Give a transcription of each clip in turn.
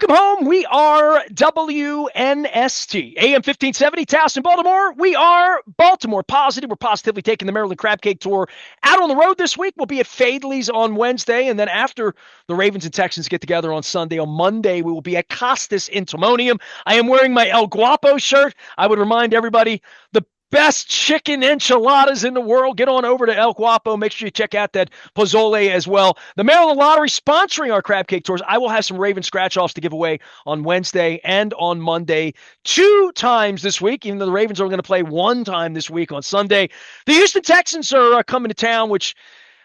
Welcome home. We are WNST, AM 1570, Towson, Baltimore. We are Baltimore Positive. We're positively taking the Maryland Crab Cake Tour out on the road this week. We'll be at Fadley's on Wednesday, and then after the Ravens and Texans get together on Sunday, on Monday, we will be at Costas in Timonium. I am wearing my El Guapo shirt. I would remind everybody, the best chicken enchiladas in the world. Get on over to El Guapo. Make sure you check out that pozole as well. The Maryland Lottery sponsoring our crab cake tours. I will have some Raven scratch-offs to give away on Wednesday and on Monday 2 times this week, even though the Ravens are going to play 1 time this week on Sunday. The Houston Texans are coming to town, which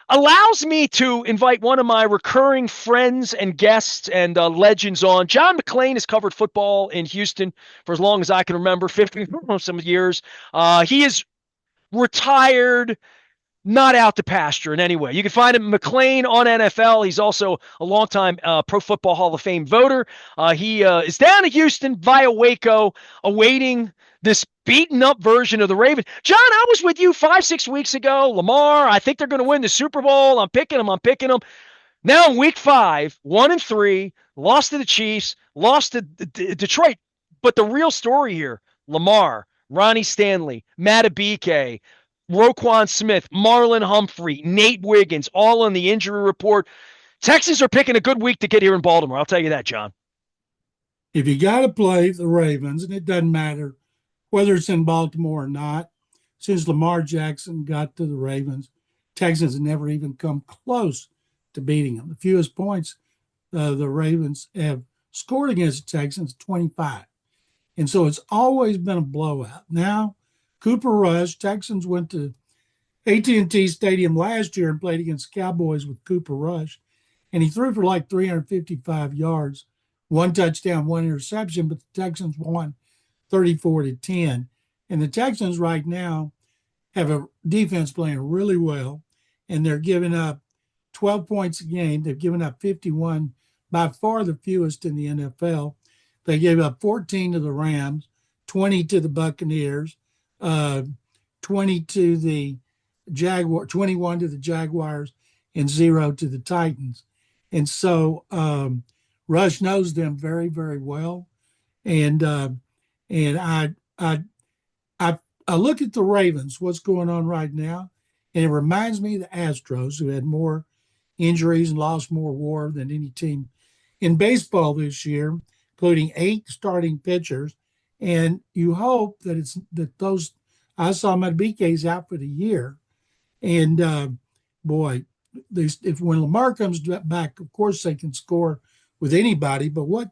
allows me to invite one of my recurring friends and guests and legends on. John McClain has covered football in Houston for as long as I can remember, 50 some years. He is retired, not out to pasture in any way. You can find him McClain on NFL. He's also a longtime Pro Football Hall of Fame voter. He is down in Houston via Waco, awaiting this beaten up version of the Ravens. John, I was with you 5-6 weeks ago. Lamar, I think they're going to win the Super Bowl. I'm picking them. Now in week 5, 1-3, lost to the Chiefs, lost to Detroit. But the real story here, Lamar, Ronnie Stanley, Matabike, Roquan Smith, Marlon Humphrey, Nate Wiggins, all on the injury report. Texans are picking a good week to get here in Baltimore. I'll tell you that, John. If you got to play the Ravens, and it doesn't matter whether it's in Baltimore or not, since Lamar Jackson got to the Ravens, Texans have never even come close to beating them. The fewest points the Ravens have scored against the Texans, 25. And so it's always been a blowout. Now, Cooper Rush, Texans went to AT&T Stadium last year and played against the Cowboys with Cooper Rush, and he threw for like 355 yards, 1 touchdown, 1 interception, but the Texans won 34-10. And the Texans right now have a defense playing really well, and they're giving up 12 points a game. They've given up 51, by far the fewest in the NFL. They gave up 14 to the Rams, 20 to the Buccaneers, 20 to the Jaguars, 21 to the Jaguars, and 0 to the Titans. And so Rush knows them very, very well. And I look at the Ravens, what's going on right now, and it reminds me of the Astros, who had more injuries and lost more WAR than any team in baseball this year, including 8 starting pitchers. And you hope that those, I saw Madubuike's out for the year. And if when Lamar comes back, of course they can score with anybody. But what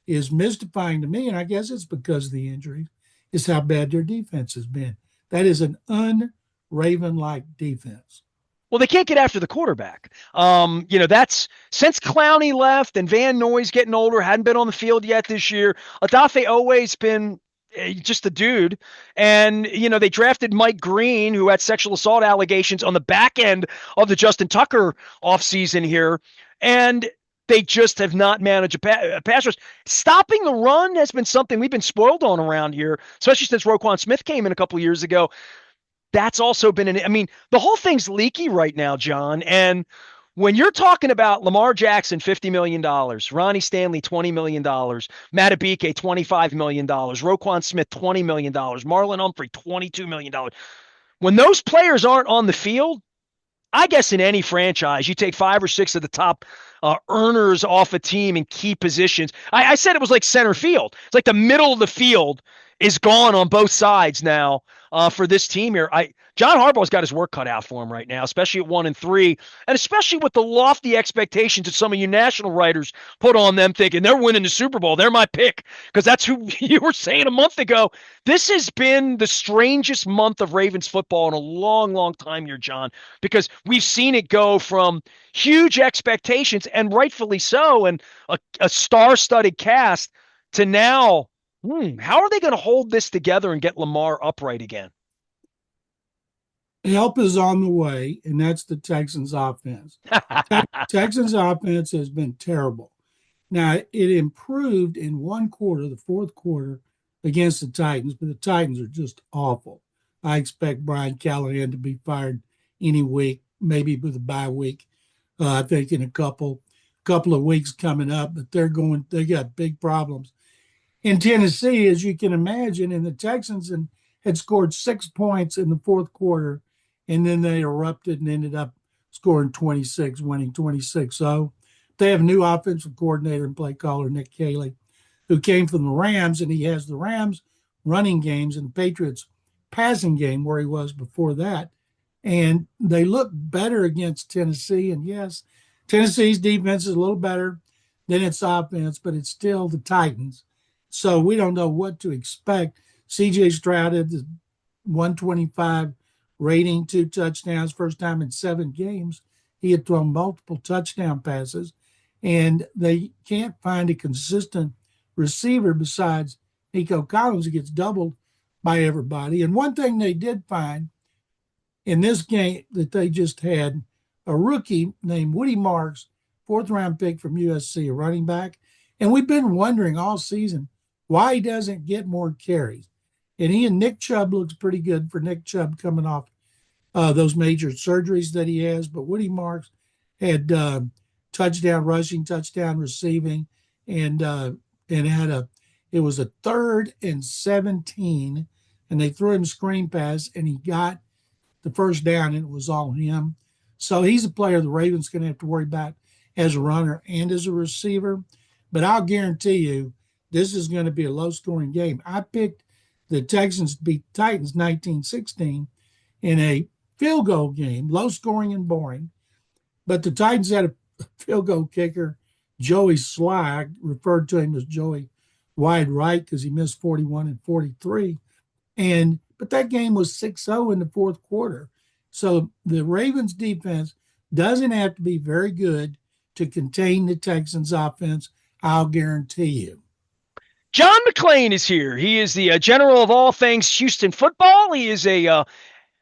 is mystifying to me, and I guess it's because of the injuries, is how bad their defense has been. That is an un-Raven-like defense. Well, they can't get after the quarterback. That's since Clowney left and Van Noy's getting older, hadn't been on the field yet this year. Adafe always been just a dude. And, they drafted Mike Green, who had sexual assault allegations on the back end of the Justin Tucker offseason here. And they just have not managed a pass rush. Stopping the run has been something we've been spoiled on around here, especially since Roquan Smith came in a couple of years ago. That's also been the whole thing's leaky right now, John. And when you're talking about Lamar Jackson, $50 million, Ronnie Stanley, $20 million, Matabike, $25 million, Roquan Smith, $20 million, Marlon Humphrey, $22 million. When those players aren't on the field, I guess in any franchise, you take 5 or 6 of the top earners off a team in key positions. I said it was like center field. It's like the middle of the field is gone on both sides now for this team here. John Harbaugh's got his work cut out for him right now, especially at 1-3, and especially with the lofty expectations that some of you national writers put on them, thinking they're winning the Super Bowl. They're my pick, because that's who you were saying a month ago. This has been the strangest month of Ravens football in a long, long time here, John, because we've seen it go from huge expectations, and rightfully so, and a star-studded cast, to now, how are they going to hold this together and get Lamar upright again? Help is on the way, and that's the Texans offense. Texans offense has been terrible. Now, it improved in one quarter, the fourth quarter, against the Titans, but the Titans are just awful. I expect Brian Callahan to be fired any week, maybe with a bye week. I think in a couple couple of weeks coming up, but they got big problems. In Tennessee, as you can imagine, and the Texans had scored 6 points in the fourth quarter, and then they erupted and ended up scoring 26, winning 26-0. They have a new offensive coordinator and play caller, Nick Caley, who came from the Rams, and he has the Rams running games and the Patriots passing game where he was before that. And they look better against Tennessee. And yes, Tennessee's defense is a little better than its offense, but it's still the Titans. So we don't know what to expect. CJ Stroud had the 125 rating, 2 touchdowns, first time in 7 games. He had thrown multiple touchdown passes, and they can't find a consistent receiver besides Nico Collins, who gets doubled by everybody. And one thing they did find in this game that they just had, a rookie named Woody Marks, 4th-round pick from USC, a running back. And we've been wondering all season why he doesn't get more carries. And he and Nick Chubb looks pretty good for Nick Chubb coming off those major surgeries that he has. But Woody Marks had touchdown rushing, touchdown receiving, and it was a 3rd and 17, and they threw him a screen pass, and he got the first down, and it was all him. So he's a player the Ravens going to have to worry about as a runner and as a receiver. But I'll guarantee you this is going to be a low-scoring game. I picked the Texans to beat the Titans 19-16 in a field goal game, low-scoring and boring. But the Titans had a field goal kicker, Joey Sly, referred to him as Joey Wide Right because he missed 41 and 43. But that game was 6-0 in the fourth quarter. So the Ravens defense doesn't have to be very good to contain the Texans offense, I'll guarantee you. John McClain is here. He is the general of all things Houston football. He is a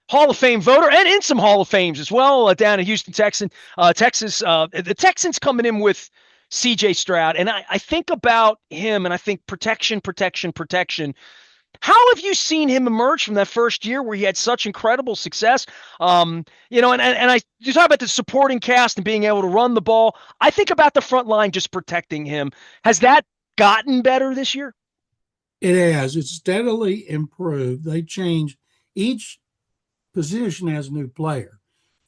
Hall of Fame voter and in some Hall of Fames as well down in Houston, Texas. The Texans coming in with CJ Stroud. And I think about him and I think protection. How have you seen him emerge from that first year where he had such incredible success? You talk about the supporting cast and being able to run the ball. I think about the front line just protecting him. Has that gotten better this year? It has. It's steadily improved. They changed each position as a new player.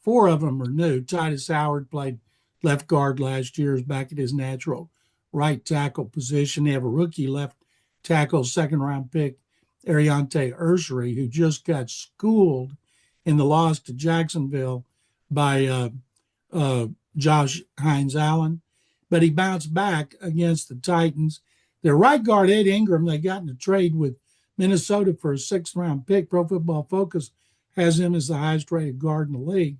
4 of them are new. Titus Howard played left guard last year, is back at his natural right tackle position. They have a rookie left tackle, 2nd-round pick, Ariante Ursery, who just got schooled in the loss to Jacksonville by Josh Hines-Allen. But he bounced back against the Titans. Their right guard, Ed Ingram, they got in a trade with Minnesota for a 6th-round pick. Pro Football Focus has him as the highest-rated guard in the league.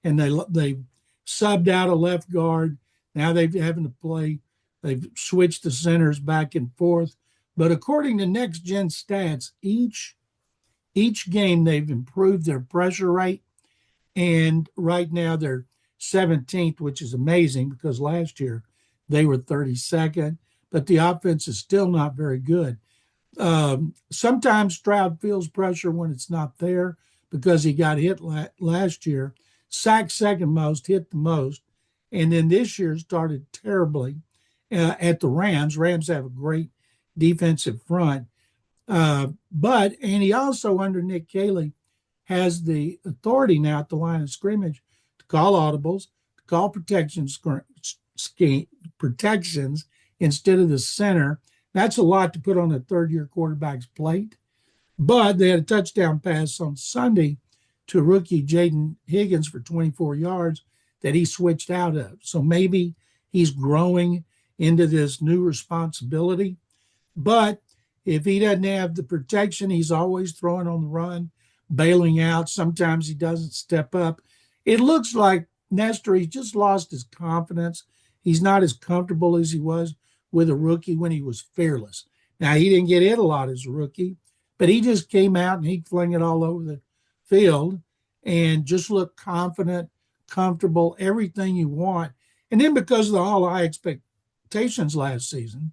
And they subbed out a left guard. Now they're having to play. They've switched the centers back and forth. But according to Next Gen Stats, each game they've improved their pressure rate. And right now they're 17th, which is amazing because last year they were 32nd. But the offense is still not very good. Sometimes Stroud feels pressure when it's not there because he got hit last year. Sacked second most, hit the most. And then this year started terribly at the Rams. Rams have a great defensive front. But he also, under Nick Caley, has the authority now at the line of scrimmage to call audibles, to call protections instead of the center. That's a lot to put on a third-year quarterback's plate. But they had a touchdown pass on Sunday to rookie Jaden Higgins for 24 yards that he switched out of. So maybe he's growing into this new responsibility. But if he doesn't have the protection, he's always throwing on the run, bailing out. Sometimes he doesn't step up. It looks like Nestor, he just lost his confidence. He's not as comfortable as he was with a rookie when he was fearless. Now, he didn't get hit a lot as a rookie, but he just came out and he'd fling it all over the field and just looked confident, comfortable, everything you want. And then because of the all high expectations last season,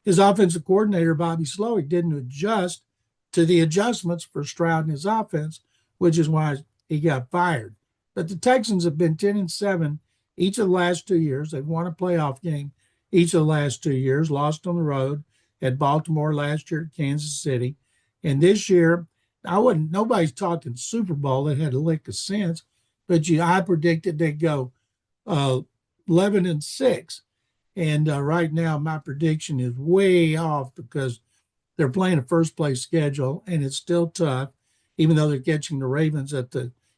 his offensive coordinator, Bobby Slowick, didn't adjust to the adjustments for Stroud and his offense, which is why he got fired. But the Texans have been 10-7 each of the last 2 years. They've won a playoff game each of the last 2 years, lost on the road at Baltimore last year at Kansas City. And this year, nobody's talking Super Bowl that had a lick of sense, but I predicted they'd go 11-6. And right now, my prediction is way off because they're playing a first place schedule and it's still tough, even though they're catching the Ravens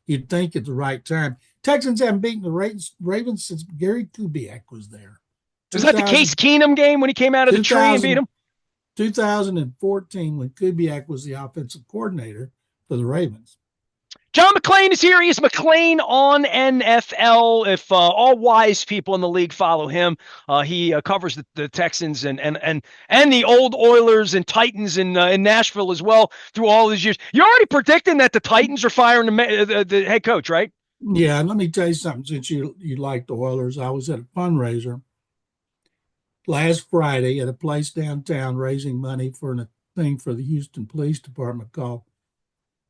you'd think at the right time. Texans haven't beaten the Ravens since Gary Kubiak was there. Was that the Case Keenum game when he came out of the tree and beat him? 2014, when Kubiak was the offensive coordinator for the Ravens. John McClain is here. He is McClain on NFL. If all wise people in the league follow him, he covers the Texans and the old Oilers and Titans in Nashville as well through all these years. You're already predicting that the Titans are firing the head coach, right? Yeah, and let me tell you something. Since you like the Oilers, I was at a fundraiser last Friday at a place downtown raising money for a thing for the Houston Police Department called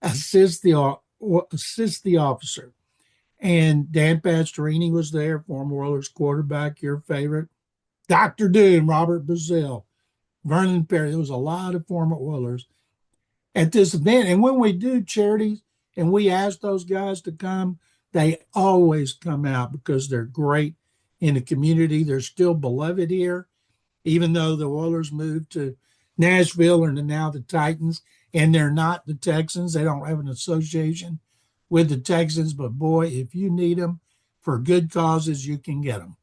Assist the Officer. And Dan Pastorini was there, former Oilers quarterback, your favorite. Dr. Doom, Robert Brazil, Vernon Perry. There was a lot of former Oilers at this event. And when we do charities and we ask those guys to come, they always come out because they're great in the community. They're still beloved here, even though the Oilers moved to Nashville and now the Titans, and they're not the Texans. They don't have an association with the Texans, but boy, if you need them for good causes, you can get them.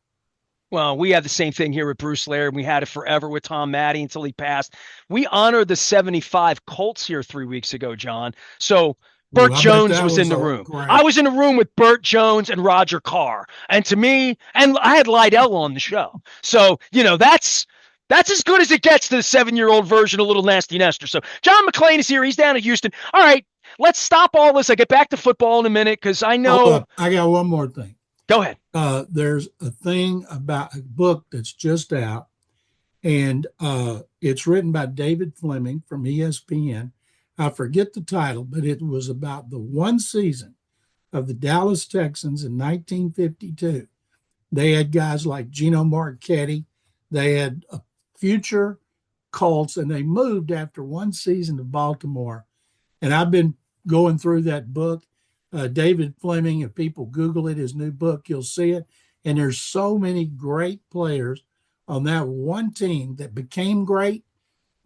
Well, we have the same thing here with Bruce Laird. We had it forever with Tom Matte until he passed. We honored the 75 Colts here 3 weeks ago, John. So Burt Jones was in the room. I was in the room with Burt Jones and Roger Carr. And to me, and I had Lydell on the show. So, that's as good as it gets to the 7-year-old version of Little Nasty Nestor. So John McClain is here. He's down at Houston. All right, let's stop all this. I get back to football in a minute because I know. I got one more thing. Go ahead. There's a thing about a book that's just out, and it's written by David Fleming from ESPN. I forget the title, but it was about the one season of the Dallas Texans in 1952. They had guys like Gino Marchetti. They had future Colts, and they moved after one season to Baltimore. And I've been going through that book. David Fleming, if people Google it, his new book, you'll see it. And there's so many great players on that one team that became great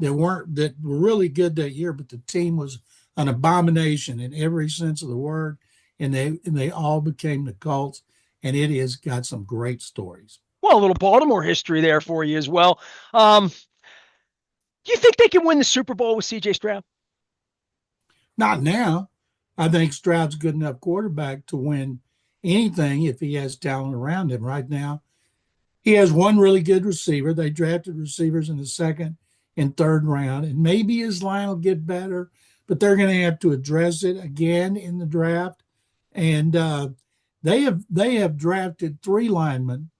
that were really good that year, but the team was an abomination in every sense of the word. And they all became the Colts, and it has got some great stories. Well, a little Baltimore history there for you as well. Do you think they can win the Super Bowl with C.J. Stroud? Not now. I think Stroud's a good enough quarterback to win anything if he has talent around him. Right now, he has one really good receiver. They drafted receivers in the second and third round, and maybe his line will get better, but they're going to have to address it again in the draft. And they have drafted 3 linemen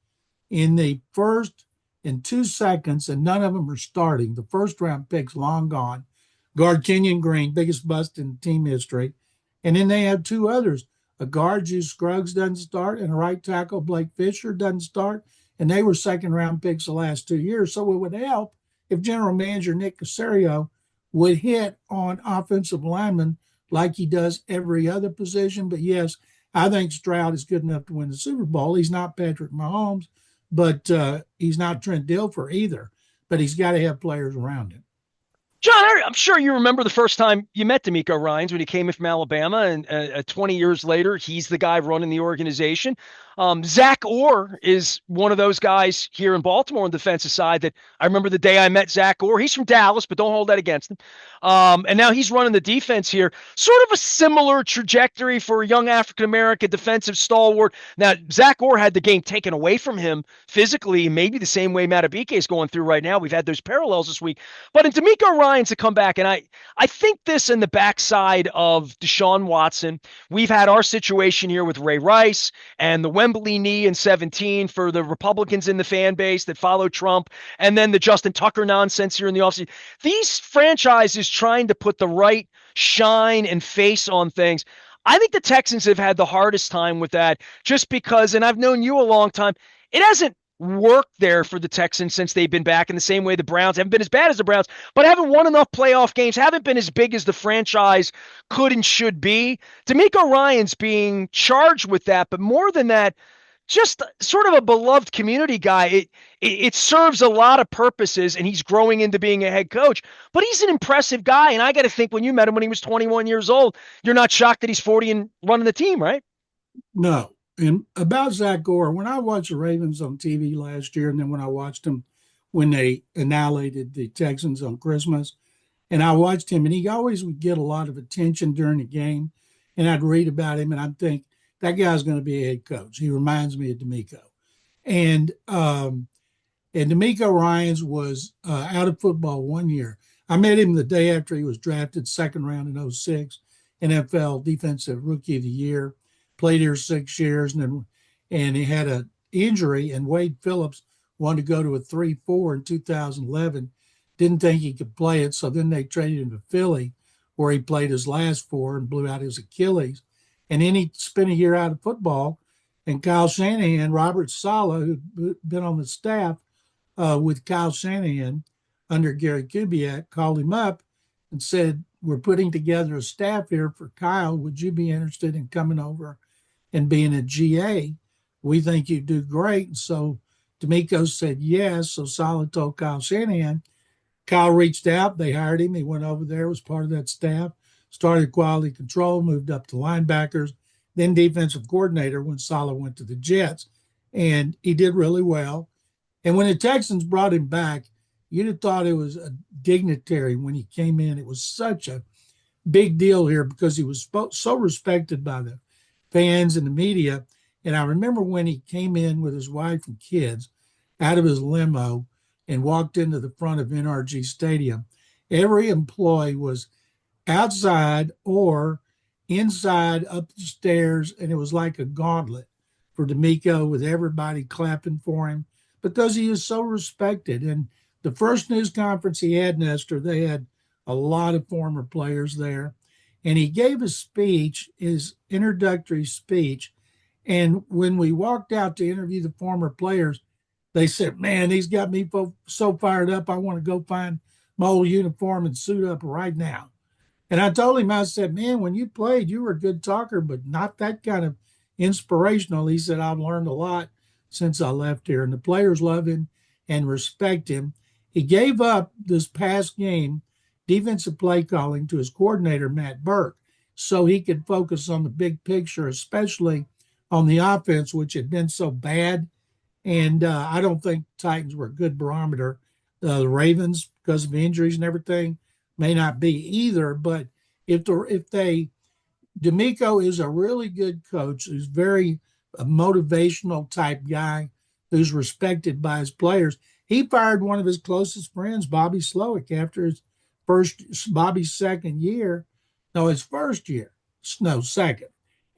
in the first and 2 seconds, and none of them are starting. The first round pick's long gone. Guard Kenyon Green, biggest bust in team history. And then they have 2 others. A guard, Juice Scruggs, doesn't start, and a right tackle, Blake Fisher, doesn't start. And they were second-round picks the last 2 years. So it would help if General Manager Nick Caserio would hit on offensive linemen like he does every other position. But, yes, I think Stroud is good enough to win the Super Bowl. He's not Patrick Mahomes, but he's not Trent Dilfer either. But he's got to have players around him. John, I'm sure you remember the first time you met DeMeco Ryans when he came in from Alabama, and 20 years later, he's the guy running the organization. Zach Orr is one of those guys here in Baltimore on the defensive side that I remember the day I met Zach Orr. He's from Dallas, but don't hold that against him. And now he's running the defense here. Sort of a similar trajectory for a young African-American defensive stalwart. Now, Zach Orr had the game taken away from him physically, maybe the same way Matabike is going through right now. We've had those parallels this week. But in DeMeco Ryans to come back, and I think this in the backside of Deshaun Watson, we've had our situation here with Ray Rice and the Wembley knee in 2017 for the Republicans in the fan base that follow Trump, and then the Justin Tucker nonsense here in the offseason. These franchises trying to put the right shine and face on things. I think the Texans have had the hardest time with that just because, and I've known you a long time, it hasn't worked there for the Texans since they've been back in the same way the Browns haven't been as bad as the Browns, but haven't won enough playoff games, haven't been as big as the franchise could and should be. D'Amico Ryan's being charged with that, but more than that, just sort of a beloved community guy. It serves a lot of purposes, and he's growing into being a head coach. But he's an impressive guy, and I got to think when you met him when he was 21 years old, you're not shocked that he's 40 and running the team, right? No. And about Zach Gore, when I watched the Ravens on TV last year, and then when I watched them when they annihilated the Texans on Christmas, and I watched him, and he always would get a lot of attention during the game. And I'd read about him, and I'd think that guy's going to be a head coach. He reminds me of D'Amico. And D'Amico Ryans was out of football 1 year. I met him the day after he was drafted, second round in '06, NFL Defensive Rookie of the Year. Played here 6 years, and he had an injury. And Wade Phillips wanted to go to a 3-4 in 2011. Didn't think he could play it, so then they traded him to Philly, where he played his last four and blew out his Achilles. And then he spent a year out of football. And Kyle Shanahan, Robert Saleh, who'd been on the staff with Kyle Shanahan under Gary Kubiak, called him up and said, "We're putting together a staff here for Kyle. Would you be interested in coming over and being a GA? We think you do great." And so D'Amico said yes. So Saleh told Kyle Shanahan. Kyle reached out. They hired him. He went over there, was part of that staff, started quality control, moved up to linebackers, then defensive coordinator when Saleh went to the Jets. And he did really well. And when the Texans brought him back, you'd have thought it was a dignitary when he came in. It was such a big deal here because he was so respected by the fans and the media. And I remember when he came in with his wife and kids out of his limo and walked into the front of NRG Stadium, every employee was outside or inside up the stairs, and it was like a gauntlet for D'Amico with everybody clapping for him because he is so respected. And the first news conference he had, Nestor, they had a lot of former players there. And he gave a speech, his introductory speech. And when we walked out to interview the former players, they said, "Man, he's got me so fired up. I want to go find my old uniform and suit up right now." And I told him, I said, "Man, when you played, you were a good talker, but not that kind of inspirational." He said, "I've learned a lot since I left here." And the players love him and respect him. He gave up this past game defensive play calling to his coordinator, Matt Burke, so he could focus on the big picture, especially on the offense, which had been so bad. And I don't think Titans were a good barometer. The Ravens, because of injuries and everything, may not be either. But if they, D'Amico is a really good coach who's very a motivational type guy who's respected by his players. He fired one of his closest friends, Bobby Slowick, after Bobby's second year. No, his first year. No, second.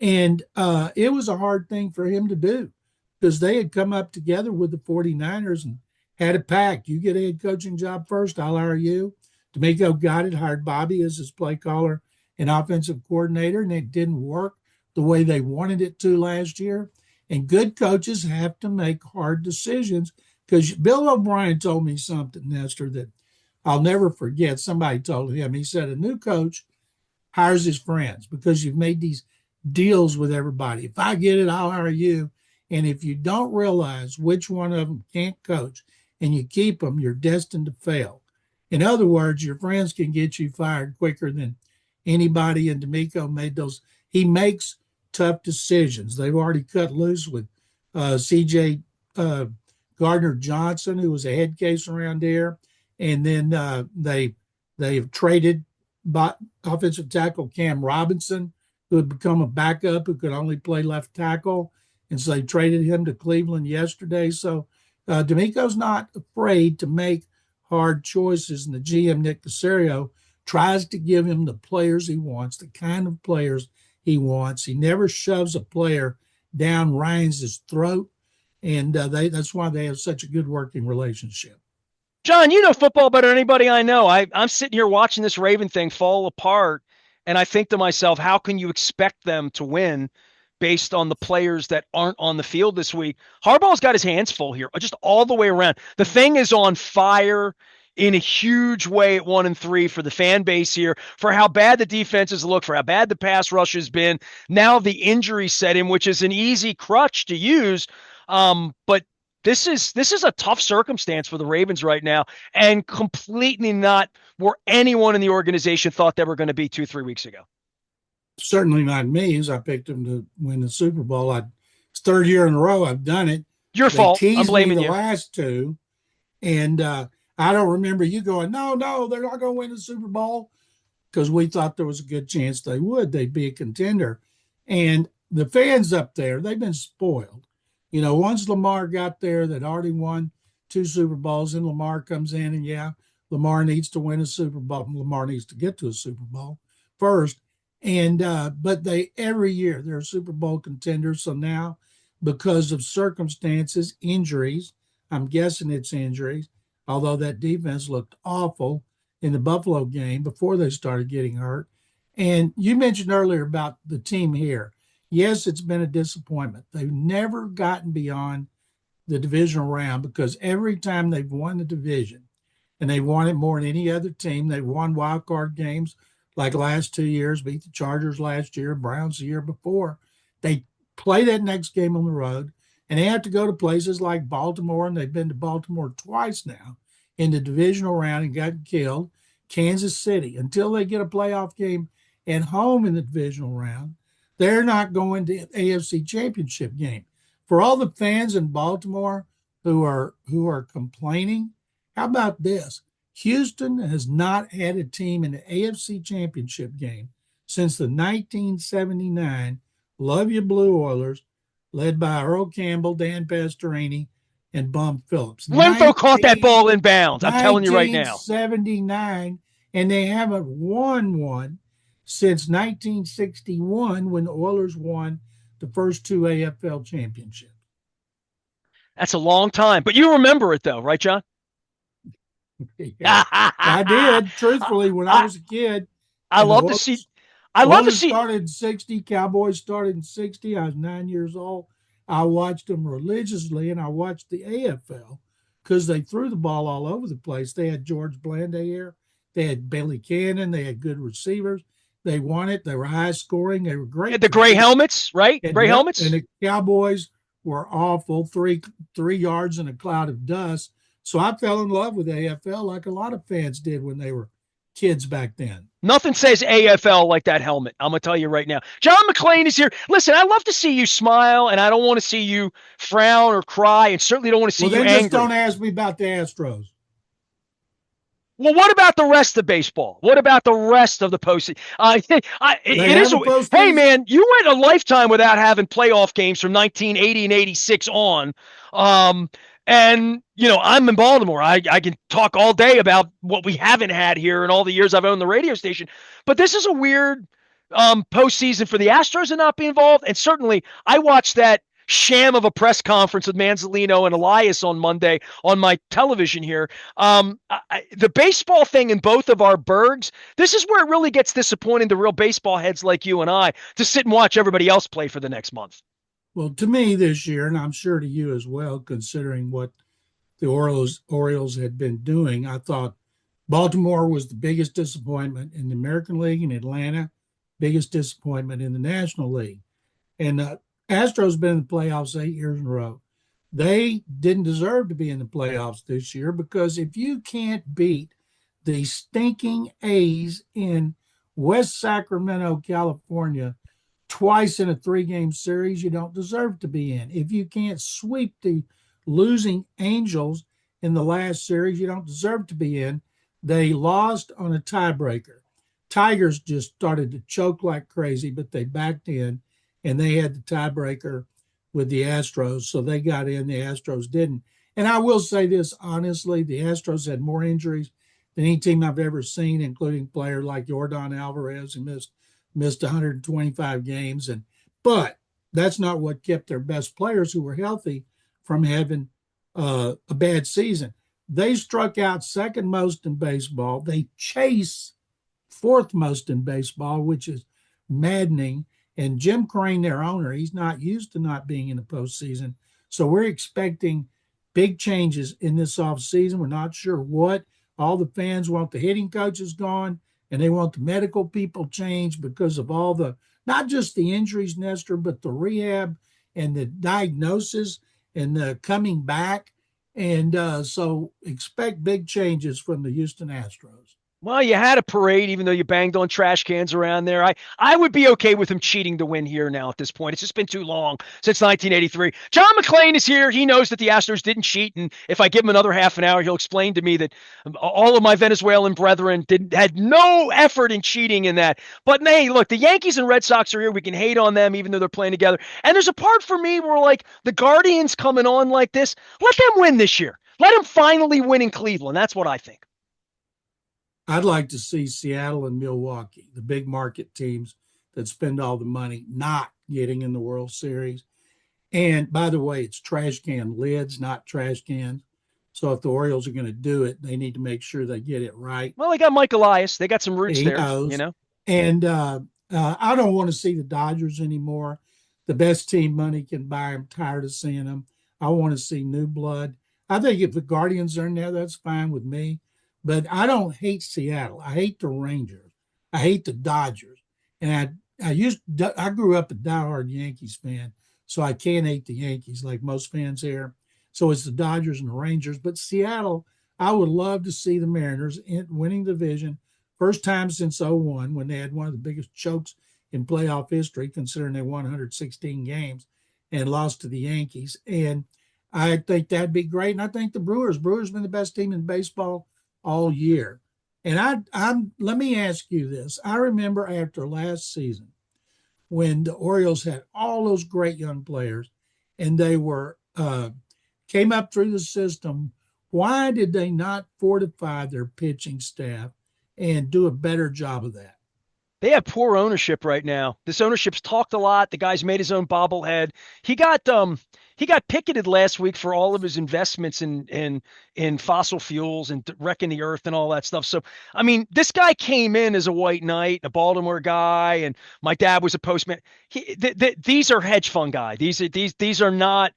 And it was a hard thing for him to do because they had come up together with the 49ers and had a pact. You get a head coaching job first, I'll hire you. D'Amico got it, hired Bobby as his play caller and offensive coordinator, and it didn't work the way they wanted it to last year. And good coaches have to make hard decisions because Bill O'Brien told me something, Nestor, that I'll never forget. Somebody told him, he said, a new coach hires his friends because you've made these deals with everybody. If I get it, I'll hire you. And if you don't realize which one of them can't coach and you keep them, you're destined to fail. In other words, your friends can get you fired quicker than anybody. And D'Amico made those. He makes tough decisions. They've already cut loose with C.J. Gardner Johnson, who was a head case around here. And then they've traded offensive tackle Cam Robinson, who had become a backup who could only play left tackle. And so they traded him to Cleveland yesterday. So D'Amico's not afraid to make hard choices. And the GM, Nick Caserio, tries to give him the players he wants, the kind of players he wants. He never shoves a player down Ryan's throat. And that's why they have such a good working relationship. John, you know football better than anybody I know. I'm sitting here watching this Raven thing fall apart. And I think to myself, how can you expect them to win based on the players that aren't on the field this week? Harbaugh's got his hands full here, just all the way around. The thing is on fire in a huge way at 1-3 for the fan base here, for how bad the defenses look, for how bad the pass rush has been. Now the injury set in, which is an easy crutch to use. But this is a tough circumstance for the Ravens right now, and completely not where anyone in the organization thought they were going to be 2-3 weeks ago. Certainly not me, as I picked them to win the Super Bowl. It's third year in a row I've done it. Your They fault. I'm teased me blaming the you. last two, and I don't remember you going, no, they're not going to win the Super Bowl, because we thought there was a good chance they would. They'd be a contender. And the fans up there, they've been spoiled. You know, once Lamar got there, they'd already won 2 Super Bowls, and Lamar comes in, and yeah, Lamar needs to win a Super Bowl. Lamar needs to get to a Super Bowl first. And but they every year they're Super Bowl contenders. So now, because of circumstances, injuries, I'm guessing it's injuries, although that defense looked awful in the Buffalo game before they started getting hurt. And you mentioned earlier about the team here. Yes, it's been a disappointment. They've never gotten beyond the divisional round, because every time they've won the division, and they won it more than any other team, they've won wild card games like last 2 years, beat the Chargers last year, Browns the year before. They play that next game on the road, and they have to go to places like Baltimore, and they've been to Baltimore twice now in the divisional round and gotten killed. Kansas City, until they get a playoff game at home in the divisional round, they're not going to the AFC Championship game. For all the fans in Baltimore who are complaining, how about this? Houston has not had a team in the AFC Championship game since the 1979 Love You Blue Oilers, led by Earl Campbell, Dan Pastorini, and Bum Phillips. Lenfo caught that ball in bounds. I'm telling you right now. 1979, and they haven't won one since 1961, when the Oilers won the first 2 AFL championships. That's a long time, but you remember it though, right, John? Yeah, I did. Truthfully, when I was a kid, I love to see. I love to see. Started in 60. Cowboys started in 60. I was 9 years old. I watched them religiously, and I watched the AFL because they threw the ball all over the place. They had George Blandair, they had Billy Cannon, they had good receivers. They won it. They were high scoring. They were great. Had the gray helmets, right? Gray helmets. And the Cowboys were awful. Three yards in a cloud of dust. So I fell in love with AFL like a lot of fans did when they were kids back then. Nothing says AFL like that helmet. I'm going to tell you right now. John McClain is here. Listen, I love to see you smile, and I don't want to see you frown or cry, and certainly don't want to see you angry. Just don't ask me about the Astros. Well, what about the rest of baseball? What about the rest of the postseason? Hey, man, you went a lifetime without having playoff games from 1980 and 86 on. And, you know, I'm in Baltimore. I can talk all day about what we haven't had here in all the years I've owned the radio station. But this is a weird postseason for the Astros to not be involved. And certainly I watched that sham of a press conference with Manzolino and Elias on Monday on my television here. The baseball thing in both of our burgs, this is where it really gets disappointing to real baseball heads like you and I to sit and watch everybody else play for the next month. Well, to me this year, and I'm sure to you as well, considering what the Orioles had been doing, I thought Baltimore was the biggest disappointment in the American League, and Atlanta, biggest disappointment in the National League. And Astros been in the playoffs 8 years in a row. They didn't deserve to be in the playoffs this year, because if you can't beat the stinking A's in West Sacramento, California, twice in a 3-game series, you don't deserve to be in. If you can't sweep the losing Angels in the last series, you don't deserve to be in. They lost on a tiebreaker. Tigers just started to choke like crazy, but they backed in, and they had the tiebreaker with the Astros, so they got in. The Astros didn't. And I will say this, honestly, the Astros had more injuries than any team I've ever seen, including players like Yordan Alvarez, who missed 125 games. But that's not what kept their best players, who were healthy, from having a bad season. They struck out second most in baseball. They chase fourth most in baseball, which is maddening. And Jim Crane, their owner, he's not used to not being in the postseason. So we're expecting big changes in this offseason. We're not sure what. All the fans want the hitting coaches gone, and they want the medical people changed because of all the, not just the injuries, Nestor, but the rehab and the diagnosis and the coming back. And so expect big changes from the Houston Astros. Well, you had a parade, even though you banged on trash cans around there. I would be okay with him cheating to win here now at this point. It's just been too long since 1983. John McClain is here. He knows that the Astros didn't cheat, and if I give him another half an hour, he'll explain to me that all of my Venezuelan brethren had no effort in cheating in that. But hey, look, the Yankees and Red Sox are here. We can hate on them, even though they're playing together. And there's a part for me where, like, the Guardians coming on like this, let them win this year. Let them finally win in Cleveland. That's what I think. I'd like to see Seattle and Milwaukee, the big market teams that spend all the money, not getting in the World Series. And by the way, it's trash can lids, not trash cans. So if the Orioles are going to do it, they need to make sure they get it right. Well, they got Mike Elias. They got some roots He there, knows. you know. And I don't want to see the Dodgers anymore. The best team money can buy. I'm tired of seeing them. I want to see new blood. I think if the Guardians are in there, that's fine with me. But I don't hate Seattle. I hate the Rangers. I hate the Dodgers. And I grew up a diehard Yankees fan, so I can't hate the Yankees like most fans here. So it's the Dodgers and the Rangers. But Seattle, I would love to see the Mariners winning the division. First time since '01 when they had one of the biggest chokes in playoff history, considering they won 116 games and lost to the Yankees. And I think that'd be great. And I think the Brewers been the best team in baseball all year. And I'm let me ask you this. I remember after last season when the Orioles had all those great young players and they were came up through the system. Why did they not fortify their pitching staff and do a better job of that? They have poor ownership right now. This ownership's talked a lot. The guy's made his own bobblehead. He got picketed last week for all of his investments in fossil fuels and wrecking the earth and all that stuff. So, I mean, this guy came in as a white knight, a Baltimore guy, and my dad was a postman. These are hedge fund guys. These are not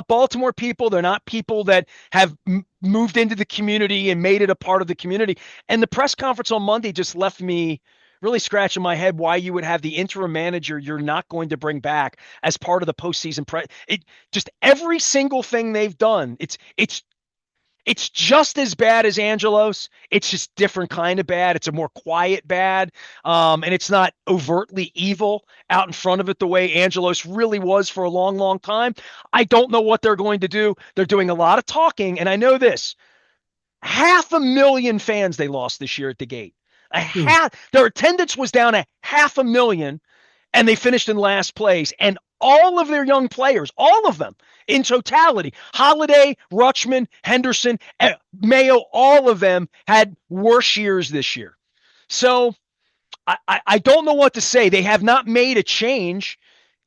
Baltimore people. They're not people that have moved into the community and made it a part of the community. And the press conference on Monday just left me really scratching my head why you would have the interim manager you're not going to bring back as part of the postseason. Just every single thing they've done, it's just as bad as Angelos. It's just different kind of bad. It's a more quiet bad, and it's not overtly evil out in front of it the way Angelos really was for a long, long time. I don't know what they're going to do. They're doing a lot of talking, and I know this. 500,000 fans they lost this year at the gate. Their attendance was down 500,000, and they finished in last place. And all of their young players, all of them in totality, Holiday, Rutschman, Henderson, Mayo, all of them had worse years this year. So I don't know what to say. They have not made a change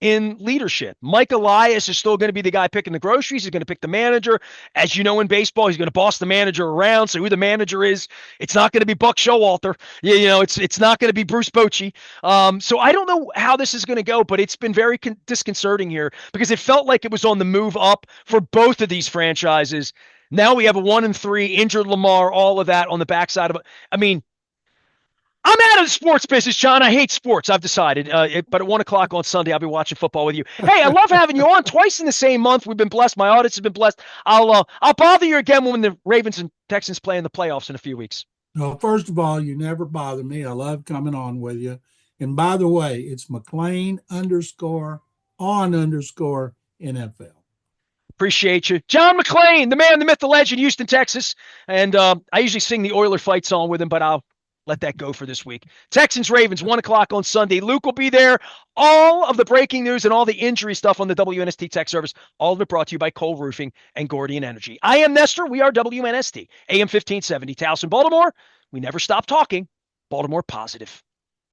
in leadership. Mike Elias is still going to be the guy picking the groceries. He's going to pick the manager. As you know, in baseball, he's going to boss the manager around. So who the manager is, it's not going to be Buck Showalter. It's not going to be Bruce Bochy. So I don't know how this is going to go, but it's been very disconcerting here because it felt like it was on the move up for both of these franchises. Now we have a 1-3 injured Lamar, all of that on the backside of it. I mean, I'm out of the sports business, John. I hate sports. I've decided. But at 1:00 on Sunday, I'll be watching football with you. Hey, I love having you on twice in the same month. We've been blessed. My audience has been blessed. I'll bother you again when the Ravens and Texans play in the playoffs in a few weeks. Well, first of all, you never bother me. I love coming on with you. And by the way, it's McClain _on_ NFL. Appreciate you. John McClain, the man, the myth, the legend, Houston, Texas. And I usually sing the Oiler fight song with him, but I'll let that go for this week. Texans, Ravens, 1:00 on Sunday. Luke will be there. All of the breaking news and all the injury stuff on the WNST Tech Service, all of it brought to you by Cole Roofing and Gordian Energy. I am Nestor. We are WNST, AM 1570, Towson, Baltimore. We never stop talking. Baltimore positive.